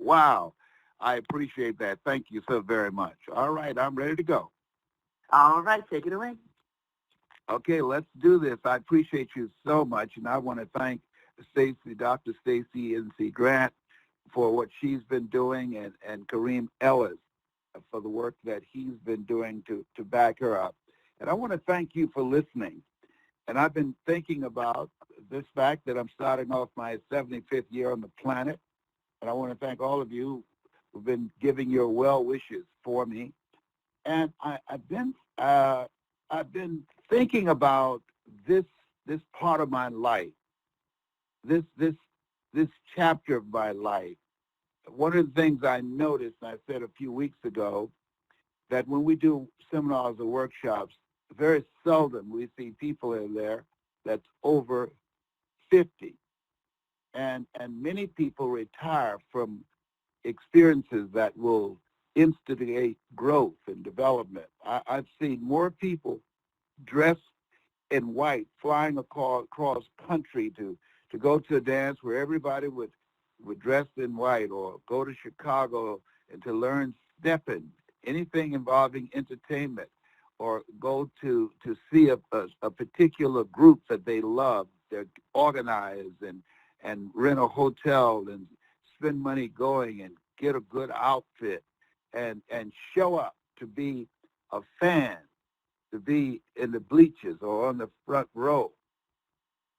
Wow. I appreciate that. Thank you so very much. All right, I'm ready to go. All right, take it away. Okay, let's do this. I appreciate you so much, and I want to thank Dr. Stacy N.C. Grant for what she's been doing, and Kareem Ellis for the work that he's been doing to back her up. And I want to thank you for listening. And I've been thinking about this fact that I'm starting off my 75th year on the planet. And I want to thank all of you who've been giving your well wishes for me. And I've been thinking about this this part of my life, this this this chapter of my life. One of the things I noticed, and I said a few weeks ago, that when we do seminars or workshops, very seldom we see people in there that's over 50. And many people retire from experiences that will instigate growth and development. I've seen more people dressed in white flying across country to go to a dance where everybody would dress in white, or go to Chicago and to learn stepping, anything involving entertainment, or go to see a particular group that they love. They're organized and rent a hotel and spend money going and get a good outfit and show up to be a fan, to be in the bleachers or on the front row.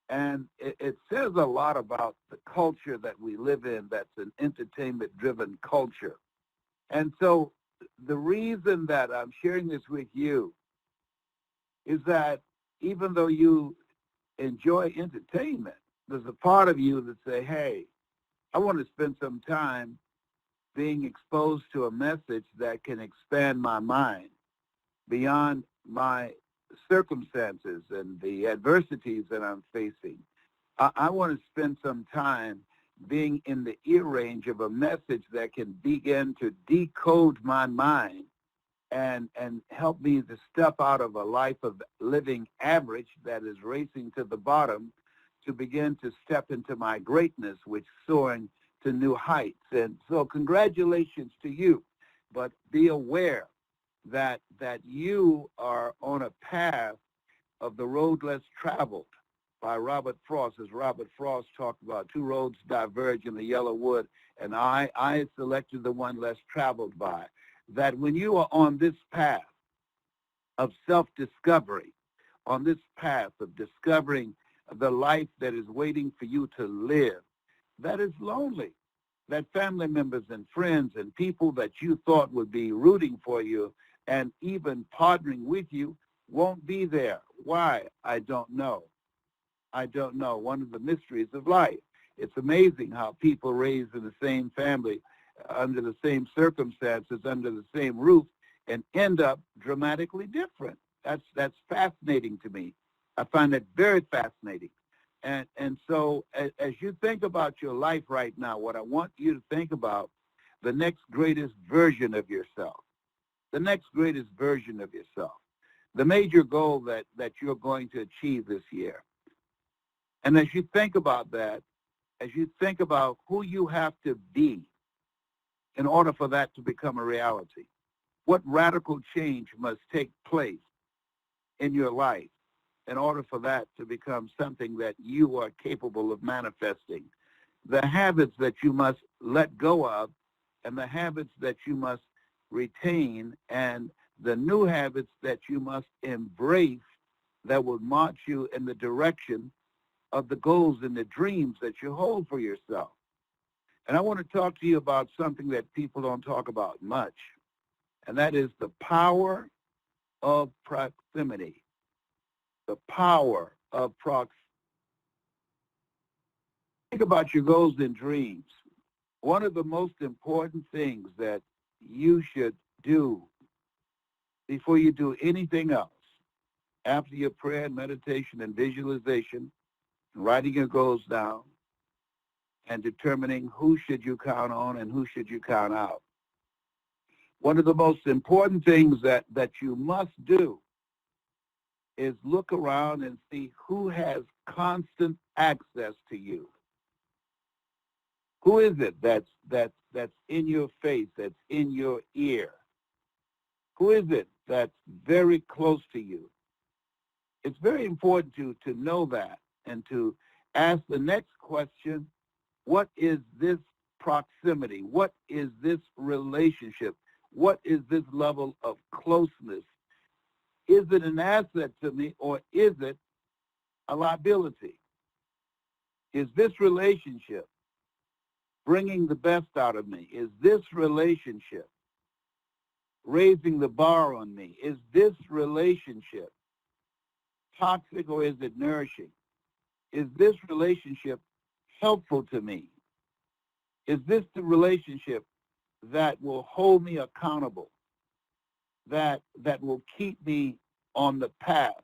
And it says a lot about the culture that we live in, that's an entertainment-driven culture. And so the reason that I'm sharing this with you is that even though you enjoy entertainment, there's a part of you that say, hey, I want to spend some time being exposed to a message that can expand my mind beyond my circumstances and the adversities that I'm facing. I want to spend some time being in the ear range of a message that can begin to decode my mind and help me to step out of a life of living average that is racing to the bottom, to begin to step into my greatness, which soaring to new heights. And so congratulations to you, but be aware that you are on a path of the road less traveled by Robert Frost. As Robert Frost talked about, two roads diverge in the yellow wood, and I selected the one less traveled by. That when you are on this path of self-discovery, on this path of discovering the life that is waiting for you to live, that is lonely, that family members and friends and people that you thought would be rooting for you and even partnering with you won't be there. Why? I don't know. I don't know. One of the mysteries of life. It's amazing how people raised in the same family, under the same circumstances, under the same roof, and end up dramatically different. That's fascinating to me. I find that very fascinating. And so as you think about your life right now, what I want you to think about, the next greatest version of yourself, the next greatest version of yourself, the major goal that you're going to achieve this year. And as you think about that, as you think about who you have to be in order for that to become a reality, what radical change must take place in your life in order for that to become something that you are capable of manifesting, the habits that you must let go of and the habits that you must retain and the new habits that you must embrace that will march you in the direction of the goals and the dreams that you hold for yourself. And I want to talk to you about something that people don't talk about much, and that is the power of proximity. The power of proximity. Think about your goals and dreams. One of the most important things that you should do before you do anything else, after your prayer and meditation and visualization, writing your goals down, and determining who should you count on and who should you count out. One of the most important things that you must do is look around and see who has constant access to you, Who is it that's in your face, that's in your ear? Who is it that's very close to you? It's very important to know that and to ask the next question, what is this proximity? What is this relationship? What is this level of closeness? Is it an asset to me or is it a liability? Is this relationship bringing the best out of me? Is this relationship raising the bar on me? Is this relationship toxic or is it nourishing? Is this relationship helpful to me? Is this the relationship that will hold me accountable, that will keep me on the path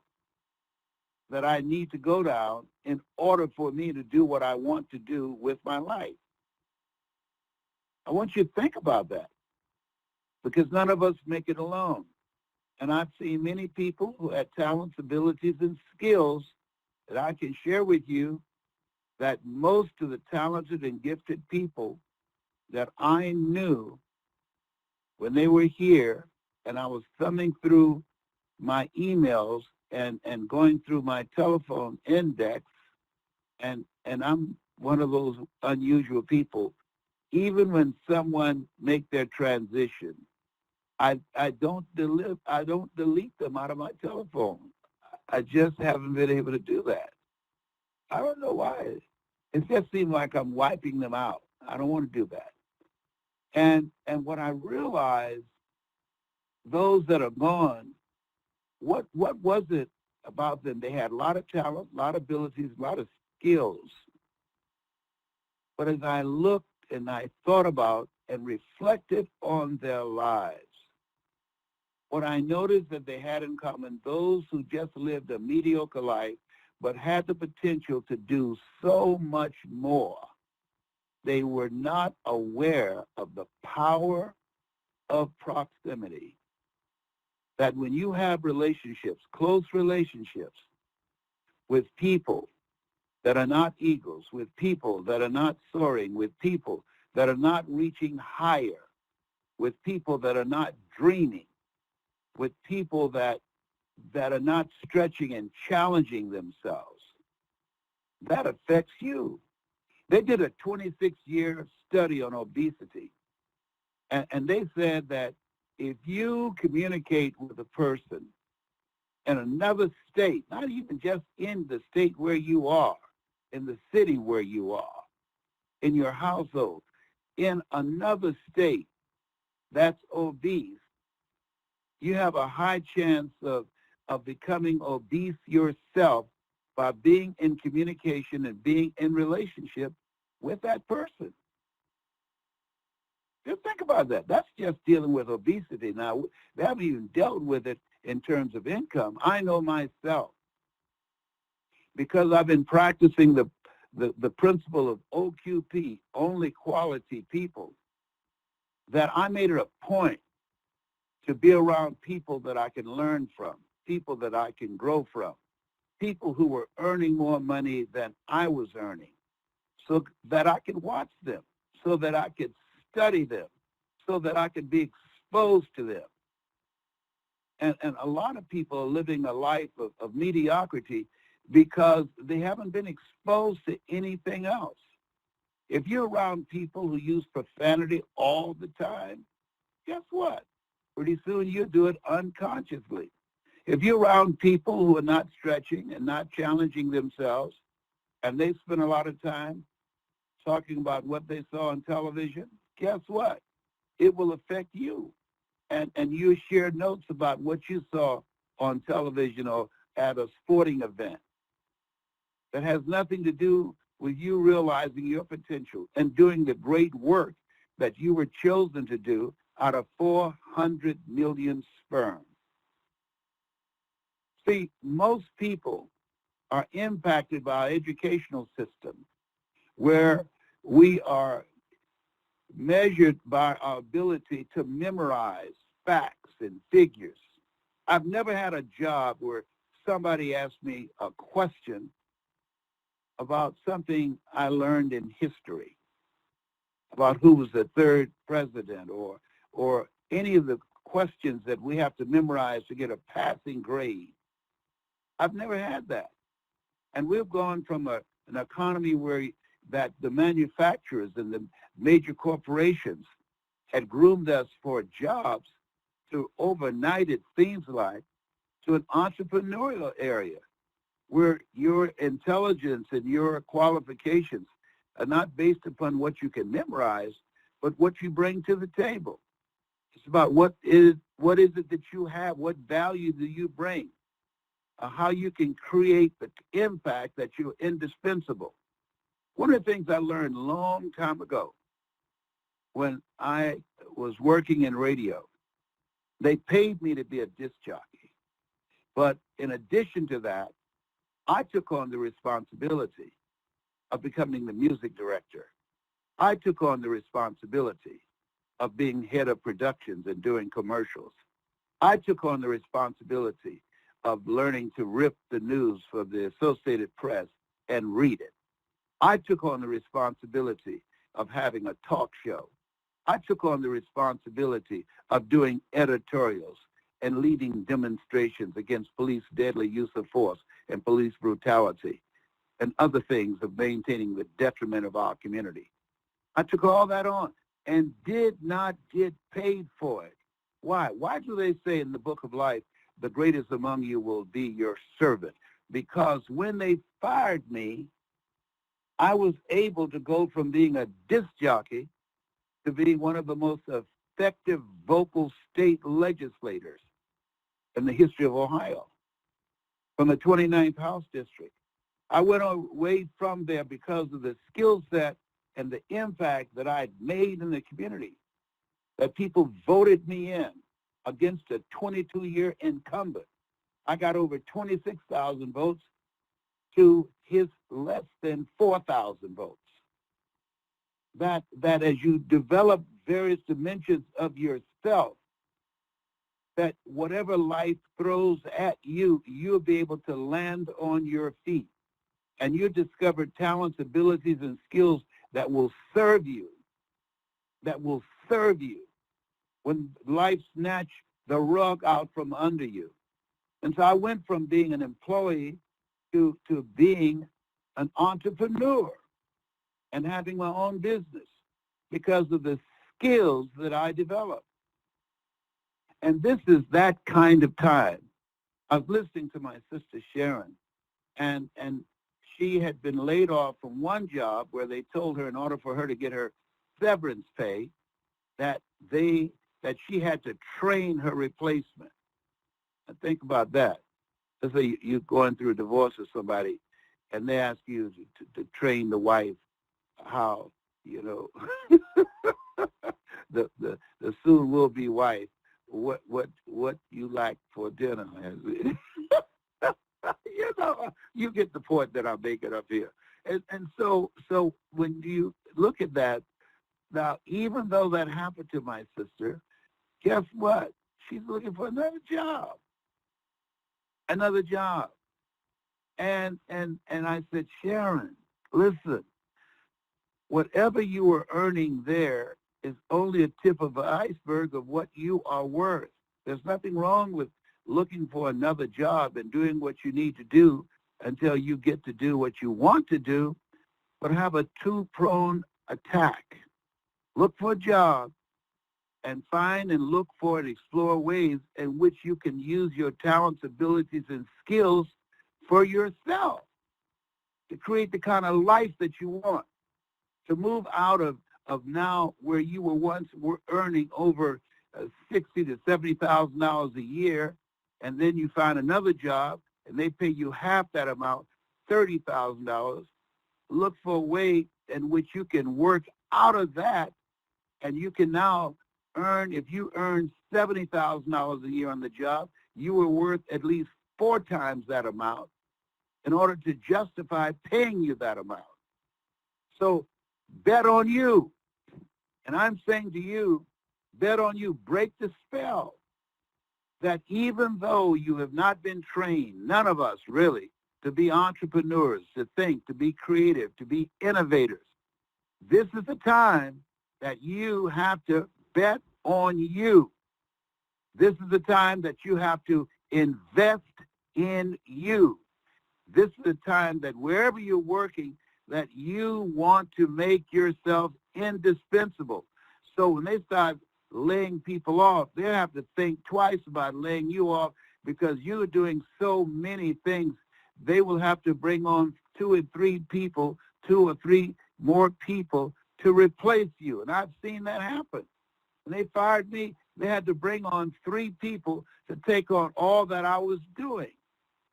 that I need to go down in order for me to do what I want to do with my life? I want you to think about that because none of us make it alone. And I've seen many people who had talents, abilities, and skills that I can share with you that most of the talented and gifted people that I knew when they were here and I was thumbing through my emails and going through my telephone index, and I'm one of those unusual people, even when someone make their transition, I don't delete them out of my telephone. I just haven't been able to do that. I don't know why. It just seems like I'm wiping them out. I don't want to do that. And what I realized, those that are gone, what was it about them? They had a lot of talent, a lot of abilities, a lot of skills. But as I looked and I thought about and reflected on their lives, what I noticed that they had in common, those who just lived a mediocre life, but had the potential to do so much more, they were not aware of the power of proximity. That when you have relationships, close relationships with people that are not eagles, with people that are not soaring, with people that are not reaching higher, with people that are not dreaming, with people that are not stretching and challenging themselves, that affects you. They did a 26-year study on obesity, and they said that if you communicate with a person in another state, not even just in the state where you are, in the city where you are, in your household, in another state that's obese, you have a high chance of becoming obese yourself by being in communication and being in relationship with that person. Just think about that. That's just dealing with obesity. Now, they haven't even dealt with it in terms of income. I know myself, because I've been practicing the principle of OQP, only quality people, that I made it a point to be around people that I can learn from, people that I can grow from, people who were earning more money than I was earning, so that I could watch them, so that I could study them, so that I could be exposed to them. And a lot of people are living a life of mediocrity because they haven't been exposed to anything else. If you're around people who use profanity all the time, guess what? Pretty soon you do it unconsciously. If you're around people who are not stretching and not challenging themselves, and they spend a lot of time talking about what they saw on television, guess what? It will affect you. And you share notes about what you saw on television or at a sporting event that has nothing to do with you realizing your potential and doing the great work that you were chosen to do out of 400 million sperm. See, most people are impacted by our educational system where we are measured by our ability to memorize facts and figures. I've never had a job where somebody asked me a question about something I learned in history. about who was the third president or any of the questions that we have to memorize to get a passing grade. I've never had that. And we've gone from an economy where that the manufacturers and the major corporations had groomed us for jobs to overnight, it seems like, to an entrepreneurial area where your intelligence and your qualifications are not based upon what you can memorize, but what you bring to the table. It's about what is it that you have, what value do you bring, how you can create the impact that you're indispensable. One of the things I learned a long time ago when I was working in radio, they paid me to be a disc jockey. But in addition to that, I took on the responsibility of becoming the music director. I took on the responsibility of being head of productions and doing commercials. I took on the responsibility of learning to rip the news for the Associated Press and read it. I took on the responsibility of having a talk show. I took on the responsibility of doing editorials and leading demonstrations against police deadly use of force and police brutality and other things of maintaining the detriment of our community. I took all that on and did not get paid for it. Why? Why do they say in the book of life, the greatest among you will be your servant? Because when they fired me, I was able to go from being a disc jockey to being one of the most effective vocal state legislators in the history of Ohio, from the 29th House District. I went away from there because of the skill set and the impact that I had made in the community, that people voted me in against a 22-year incumbent. I got over 26,000 votes to his less than 4,000 votes. That as you develop various dimensions of yourself, that whatever life throws at you, you'll be able to land on your feet. And you discover talents, abilities, and skills that will serve you, when life snatched the rug out from under you. And so I went from being an employee to being an entrepreneur and having my own business because of the skills that I developed. And this is that kind of time. I was listening to my sister Sharon, and she had been laid off from one job where they told her in order for her to get her severance pay that she had to train her replacement. And think about that. Let's say you're going through a divorce with somebody, and they ask you to train the wife how, the soon will be wife, what you like for dinner. You get the point that I'm making up here. And so when you look at that, now, even though that happened to my sister, guess what? She's looking for another job. And I said, Sharon, listen, whatever you were earning there is only a tip of the iceberg of what you are worth. There's nothing wrong with looking for another job and doing what you need to do until you get to do what you want to do, but have a two-pronged attack. Look for a job and find and look for and explore ways in which you can use your talents, abilities, and skills for yourself to create the kind of life that you want, to move out of now where you were earning over $60,000 to $70,000 a year, and then you find another job and they pay you half that amount, $30,000. Look for a way in which you can work out of that, and you can now earn, if you earn $70,000 a year on the job, you were worth at least 4 times that amount in order to justify paying you that amount. So bet on you. And I'm saying to you, bet on you. Break the spell that even though you have not been trained, none of us really, to be entrepreneurs, to think, to be creative, to be innovators, this is the time that you have to bet on you. This is the time that you have to invest in you. This is the time that wherever you're working, that you want to make yourself indispensable. So when they start laying people off, they have to think twice about laying you off because you're doing so many things. They will have to bring on two or three more people to replace you. And I've seen that happen. When they fired me, they had to bring on 3 people to take on all that I was doing.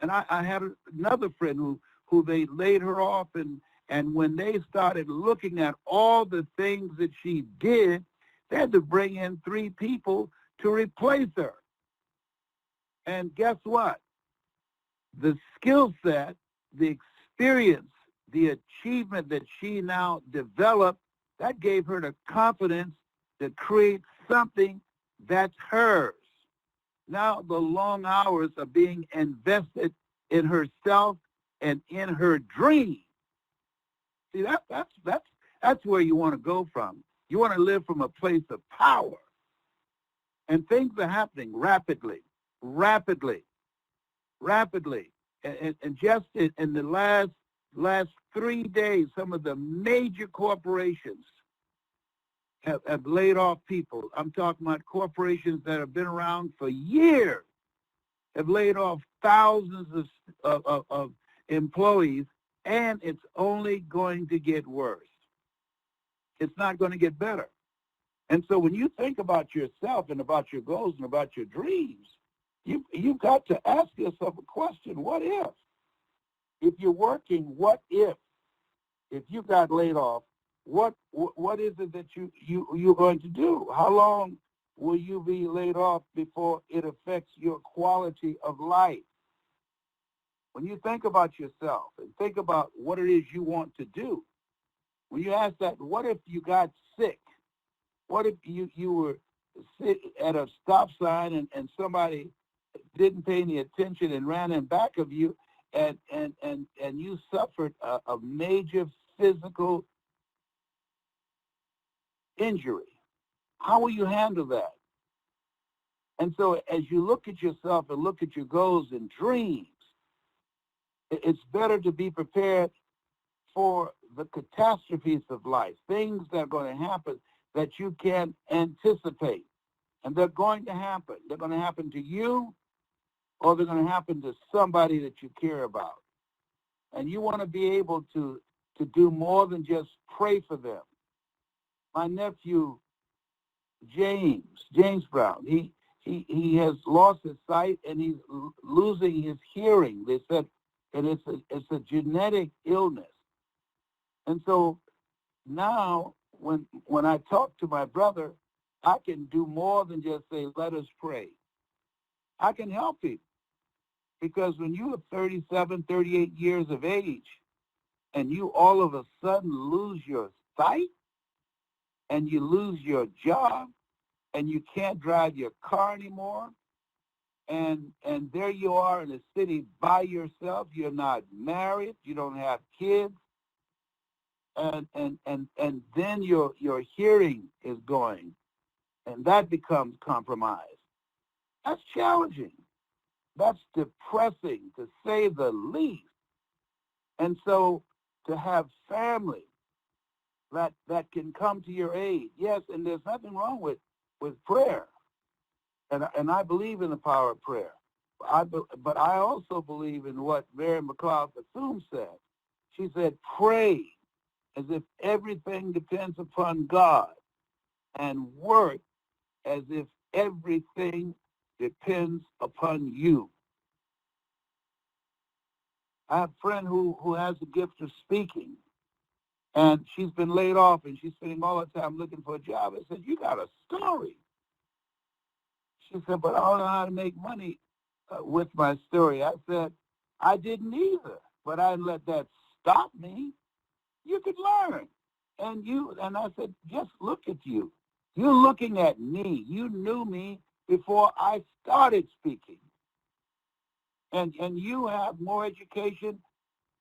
And I had another friend who they laid her off, and when they started looking at all the things that she did, they had to bring in 3 people to replace her. And guess what? The skill set, the experience, the achievement that she now developed, that gave her the confidence to create something that's hers. Now the long hours are being invested in herself and in her dream. See, that's where you want to go from. You want to live from a place of power. And things are happening rapidly. And just in the last 3 days, some of the major corporations have laid off people. I'm talking about corporations that have been around for years, have laid off thousands of employees, and it's only going to get worse. It's not going to get better. And so when you think about yourself and about your goals and about your dreams, you've got to ask yourself a question: what if? If you're working, what if? If you got laid off, what is it that you're going to do? How long will you be laid off before it affects your quality of life? When you think about yourself and think about what it is you want to do, when you ask that, what if you got sick? What if you were at a stop sign and somebody didn't pay any attention and ran in back of you, and you suffered a major physical injury? How will you handle that? And so as you look at yourself and look at your goals and dreams, it's better to be prepared for the catastrophes of life, things that are going to happen that you can't anticipate. And they're going to happen. They're going to happen to you, or they're going to happen to somebody that you care about. And you want to be able to do more than just pray for them. My nephew, James Brown, he has lost his sight and he's losing his hearing. They said, and it's a genetic illness. And so now when I talk to my brother, I can do more than just say, let us pray. I can help him. Because when you are 37, 38 years of age, and you all of a sudden lose your sight, and you lose your job, and you can't drive your car anymore, and there you are in a city by yourself, you're not married, you don't have kids, and then your hearing is going, and that becomes compromised. That's challenging. That's depressing, to say the least. And so to have family that can come to your aid, yes, and there's nothing wrong with prayer. And I believe in the power of prayer. But I also believe in what Mary McLeod Bethune said. She said, pray as if everything depends upon God, and work as if everything depends upon you. I have a friend who has the gift of speaking, and she's been laid off, and she's spending all her time looking for a job. I said, you got a story. She said, but I don't know how to make money with my story. I said, I didn't either, but I didn't let that stop me. You could learn. And I said, just look at you. You're looking at me. You knew me before I started speaking. And you have more education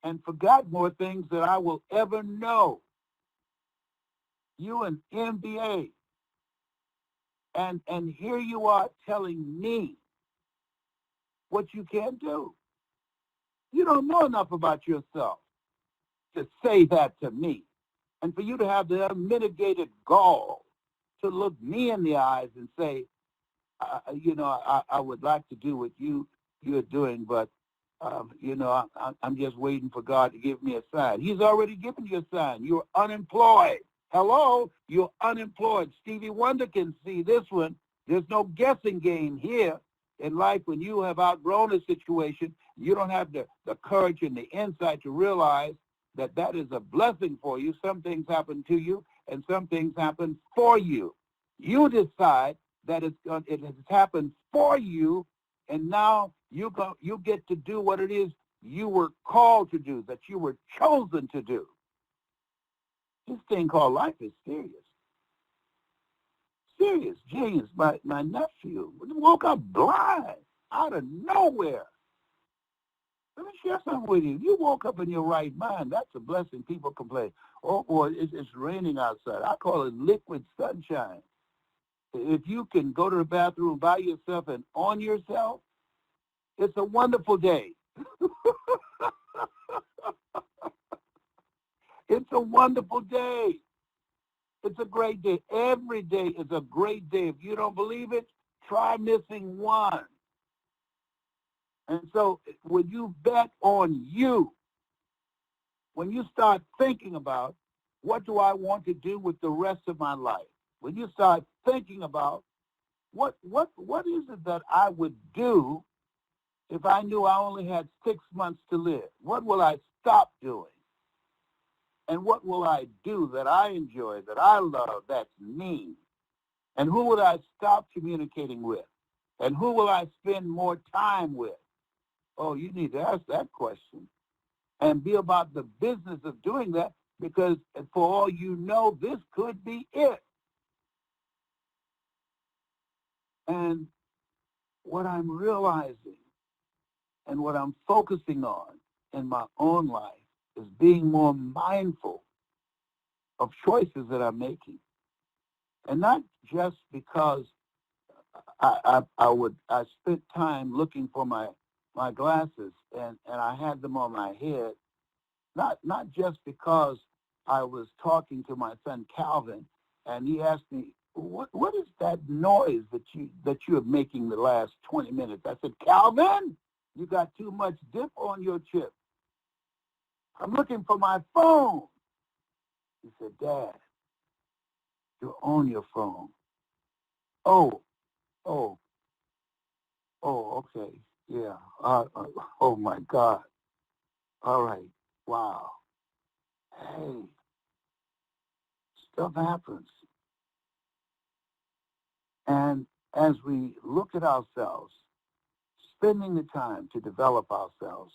and forgot more things than I will ever know. You an MBA. And here you are telling me what you can't do. You don't know enough about yourself to say that to me. And for you to have the unmitigated gall to look me in the eyes and say, I would like to do what you're doing, but I'm just waiting for God to give me a sign. He's already given you a sign. You're unemployed. Hello, you're unemployed. Stevie Wonder can see this one. There's no guessing game here in life. When you have outgrown a situation, you don't have the courage and the insight to realize that that is a blessing for you. Some things happen to you, and some things happen for you. You decide that it has happened for you, and now you get to do what it is you were called to do, that you were chosen to do. This thing called life is serious. Serious. James, my nephew, woke up blind out of nowhere. Let me share something with you. You woke up in your right mind. That's a blessing. People complain, oh boy, it's raining outside. I call it liquid sunshine. If you can go to the bathroom by yourself and on yourself, it's a wonderful day. It's a wonderful day. It's a great day. Every day is a great day. If you don't believe it, try missing one. And so when you bet on you, when you start thinking about what do I want to do with the rest of my life, when you start thinking about what is it that I would do if I knew I only had 6 months to live? What will I stop doing? And what will I do that I enjoy, that I love, that's me? And who will I stop communicating with? And who will I spend more time with? Oh, you need to ask that question and be about the business of doing that, because for all you know, this could be it. And what I'm realizing and what I'm focusing on in my own life is being more mindful of choices that I'm making. And not just because I spent time looking for my glasses and I had them on my head, not just because I was talking to my son Calvin and he asked me, what is that noise that you're making the last 20 minutes? I said, Calvin, you got too much dip on your chip. I'm looking for my phone. He said, Dad, you're on your phone. Oh, oh, okay. Yeah. Oh, my God. All right. Wow. Hey, stuff happens. And as we look at ourselves, spending the time to develop ourselves,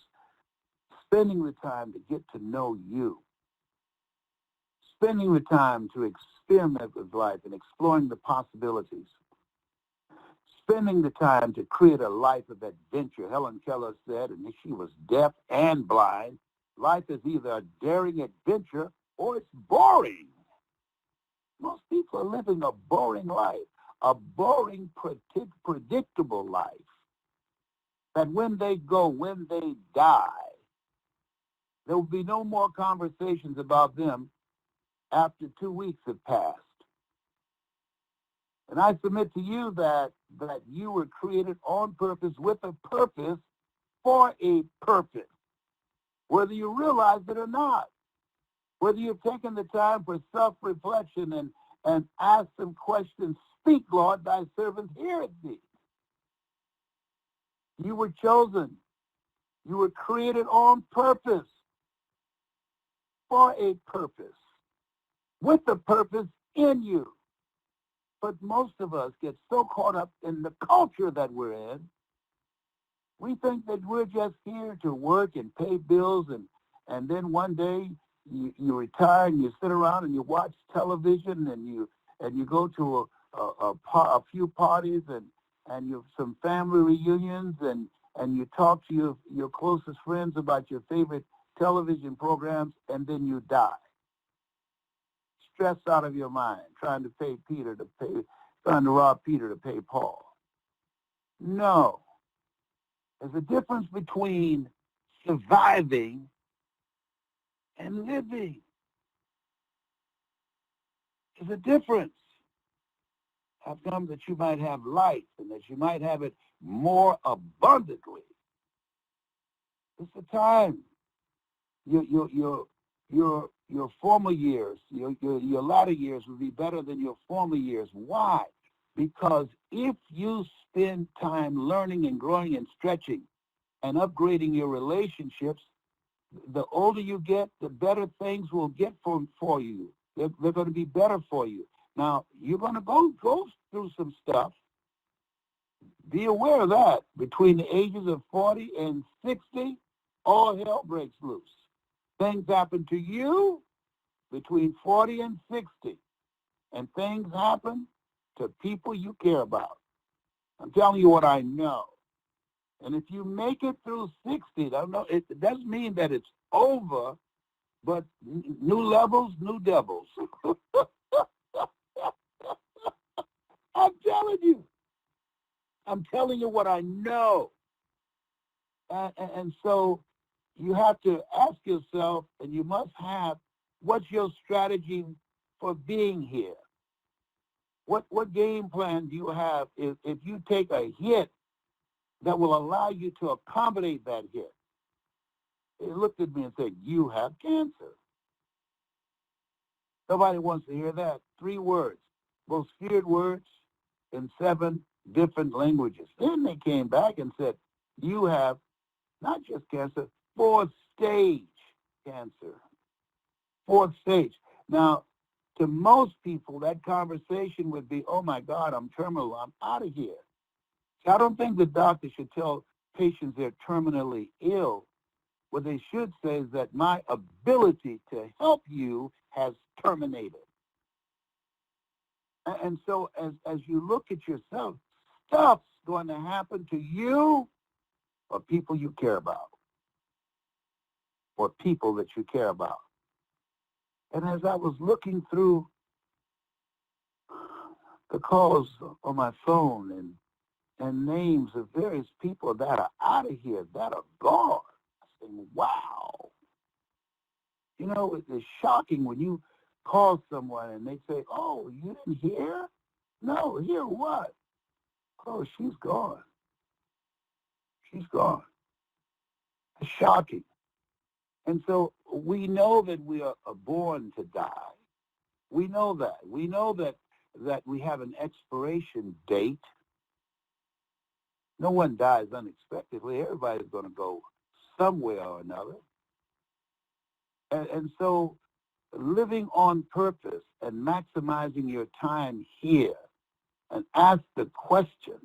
spending the time to get to know you, spending the time to experiment with life and exploring the possibilities, spending the time to create a life of adventure. Helen Keller said, and she was deaf and blind, life is either a daring adventure or it's boring. Most people are living a boring life, a boring, predictable life. That when they go, when they die, there will be no more conversations about them after 2 weeks have passed. And I submit to you that you were created on purpose, with a purpose, for a purpose, whether you realize it or not, whether you've taken the time for self-reflection and ask some questions. Speak, Lord, thy servant heareth thee. You were chosen. You were created on purpose, for a purpose, with a purpose in you. But most of us get so caught up in the culture that we're in, we think that we're just here to work and pay bills, and then one day you retire and you sit around and you watch television and you go to a few parties and you have some family reunions and you talk to your closest friends about your favorite television programs, and then you die. stress out of your mind trying to rob Peter to pay Paul. No. There's a difference between surviving and living. There's a difference. How come that you might have life and that you might have it more abundantly? It's the time. Your former years, your latter years will be better than your former years. Why? Because if you spend time learning and growing and stretching and upgrading your relationships, the older you get, the better things will get for you. They're going to be better for you. Now, you're going to go through some stuff. Be aware of that. Between the ages of 40 and 60, all hell breaks loose. Things happen to you between 40 and 60, and things happen to people you care about. I'm telling you what I know. And if you make it through 60, it doesn't mean that it's over, but new levels, new devils. I'm telling you. I'm telling you what I know. And so you have to ask yourself, and you must have, what's your strategy for being here? What game plan do you have if you take a hit that will allow you to accommodate that hit? He looked at me and said, you have cancer. Nobody wants to hear that. 3 words, most feared words in 7 different languages. Then they came back and said, you have not just cancer, 4th stage cancer. 4th stage. Now, to most people, that conversation would be, oh my God, I'm terminal, I'm out of here. See, I don't think the doctor should tell patients they're terminally ill. What they should say is that my ability to help you has terminated. And so as you look at yourself, stuff's going to happen to you or people you care about, or people that you care about. And as I was looking through the calls on my phone and names of various people that are out of here, that are gone, I said, wow. You know, it's shocking when you call someone and they say, oh, you didn't hear? No, hear what? Oh, she's gone. She's gone. It's shocking. And so we know that we are born to die. We know that. We know that we have an expiration date. No one dies unexpectedly. Everybody's going to go somewhere or another. And so living on purpose and maximizing your time here, and ask the question,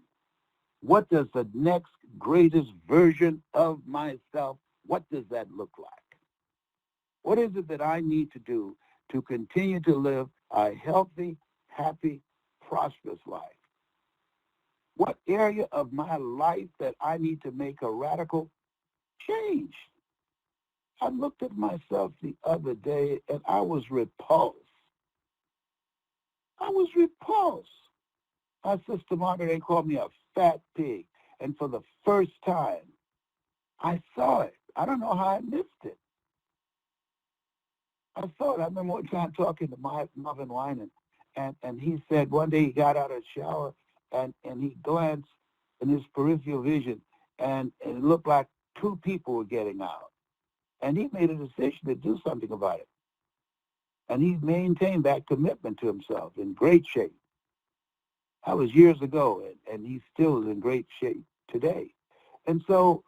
what does the next greatest version of myself, what does that look like? What is it that I need to do to continue to live a healthy, happy, prosperous life? What area of my life that I need to make a radical change? I looked at myself the other day and I was repulsed. I was repulsed. My sister Margaret, they called me a fat pig. And for the first time, I saw it. I don't know how I missed it. I saw it. I remember one time talking to Marvin Winan, and he said one day he got out of the shower and he glanced in his peripheral vision and it looked like 2 people were getting out. And he made a decision to do something about it. And he maintained that commitment to himself in great shape. That was years ago, and he still is in great shape today. And so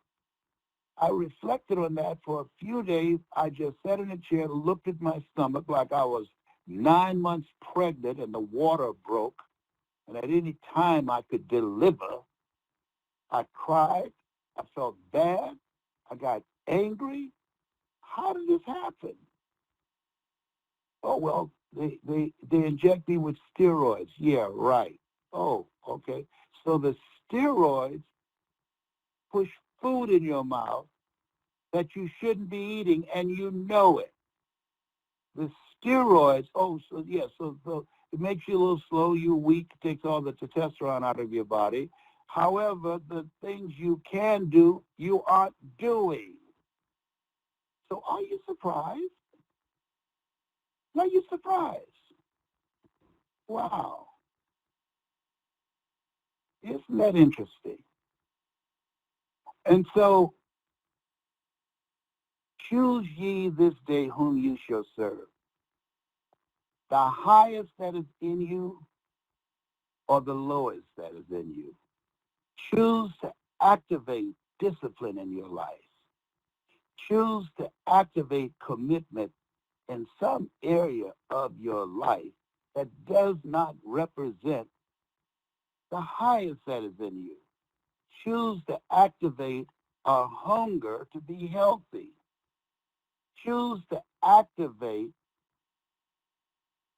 I reflected on that for a few days. I just sat in a chair, looked at my stomach like I was 9 months pregnant and the water broke, and at any time I could deliver. I cried. I felt bad. I got angry. How did this happen? Oh, well, they inject me with steroids. Yeah, right. Oh, okay. So the steroids push food in your mouth that you shouldn't be eating, and you know it. The Steroids, so it makes you a little slow, you're weak, takes all the testosterone out of your body. However, the things you can do, you aren't doing. So are you surprised? Are you surprised? Wow. Isn't that interesting? And so, choose ye this day whom you shall serve. The highest that is in you or the lowest that is in you. Choose to activate discipline in your life. Choose to activate commitment in some area of your life that does not represent the highest that is in you. Choose to activate a hunger to be healthy. Choose to activate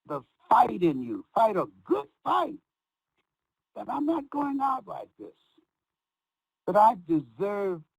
the fight in you. Fight a good fight. That I'm not going out like this. But I deserve